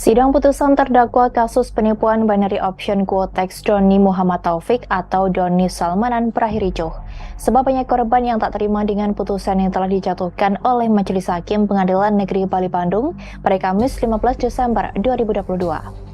Sidang putusan terdakwa kasus penipuan binary option quotex Doni Muhammad Taufik atau Doni Salmanan berakhir ricuh. Sebab banyak korban yang tak terima dengan putusan yang telah dijatuhkan oleh Majelis Hakim Pengadilan Negeri Bali Bandung pada Kamis 15 Desember 2022.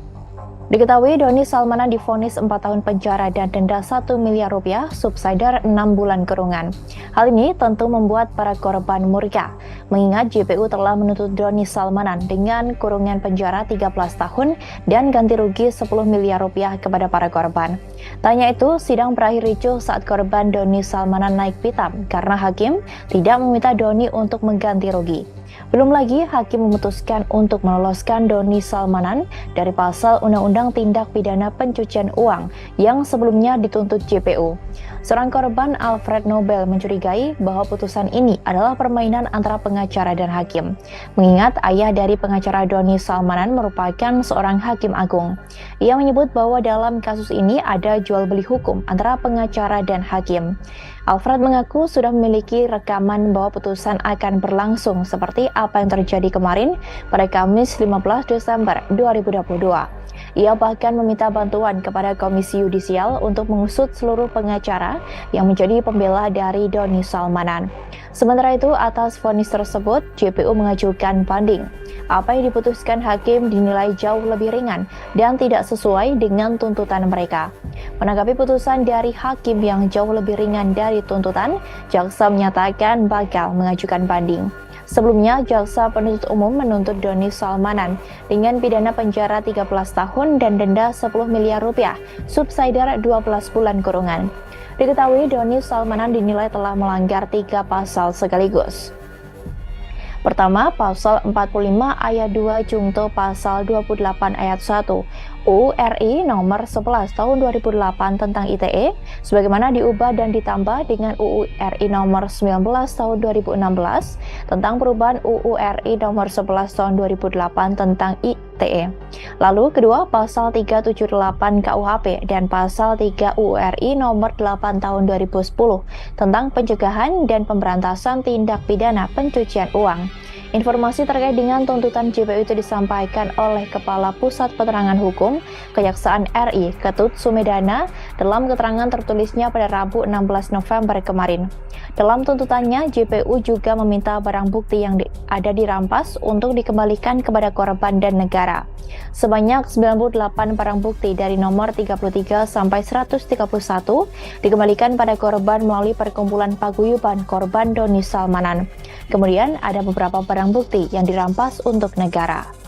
Diketahui Doni Salmanan divonis 4 tahun penjara dan denda 1 miliar rupiah, subsidiar 6 bulan kurungan. Hal ini tentu membuat para korban murka, mengingat JPU telah menuntut Doni Salmanan dengan kurungan penjara 13 tahun dan ganti rugi 10 miliar rupiah kepada para korban. Tanya itu, sidang berakhir ricuh saat korban Doni Salmanan naik pitam karena hakim tidak meminta Doni untuk mengganti rugi. Belum lagi, hakim memutuskan untuk meloloskan Doni Salmanan dari pasal Undang-Undang Tindak Pidana Pencucian Uang yang sebelumnya dituntut JPU. Seorang korban, Alfred Nobel, mencurigai bahwa putusan ini adalah permainan antara pengacara dan hakim, mengingat ayah dari pengacara Doni Salmanan merupakan seorang hakim agung. Ia menyebut bahwa dalam kasus ini ada jual beli hukum antara pengacara dan hakim. Alfred mengaku sudah memiliki rekaman bahwa putusan akan berlangsung seperti apa yang terjadi kemarin pada Kamis 15 Desember 2022. Ia bahkan meminta bantuan kepada Komisi Yudisial untuk mengusut seluruh pengacara yang menjadi pembela dari Doni Salmanan. Sementara itu, atas vonis tersebut, JPU mengajukan banding. Apa yang diputuskan hakim dinilai jauh lebih ringan dan tidak sesuai dengan tuntutan mereka. Menanggapi putusan dari hakim yang jauh lebih ringan dari tuntutan, jaksa menyatakan bakal mengajukan banding. Sebelumnya, jaksa penuntut umum menuntut Doni Salmanan dengan pidana penjara 13 tahun dan denda 10 miliar rupiah, subsidiar 12 bulan kurungan. Diketahui Doni Salmanan dinilai telah melanggar 3 pasal sekaligus. Pertama, pasal 45 ayat 2 jungto pasal 28 ayat 1 UU RI nomor 11 tahun 2008 tentang ITE sebagaimana diubah dan ditambah dengan UU RI nomor 19 tahun 2016 tentang perubahan UU RI nomor 11 tahun 2008 tentang ITE. Lalu kedua, pasal 378 KUHP dan pasal 3 UU RI nomor 8 tahun 2010 tentang pencegahan dan pemberantasan tindak pidana pencucian uang. Informasi terkait dengan tuntutan JPU itu disampaikan oleh Kepala Pusat Penerangan Hukum Kejaksaan RI Ketut Sumedana dalam keterangan tertulisnya pada Rabu 16 November kemarin. Dalam tuntutannya, JPU juga meminta barang bukti yang ada dirampas untuk dikembalikan kepada korban dan negara. Sebanyak 98 barang bukti dari nomor 33 sampai 131 dikembalikan pada korban melalui perkumpulan paguyuban korban Doni Salmanan. Kemudian ada beberapa barang bukti yang dirampas untuk negara.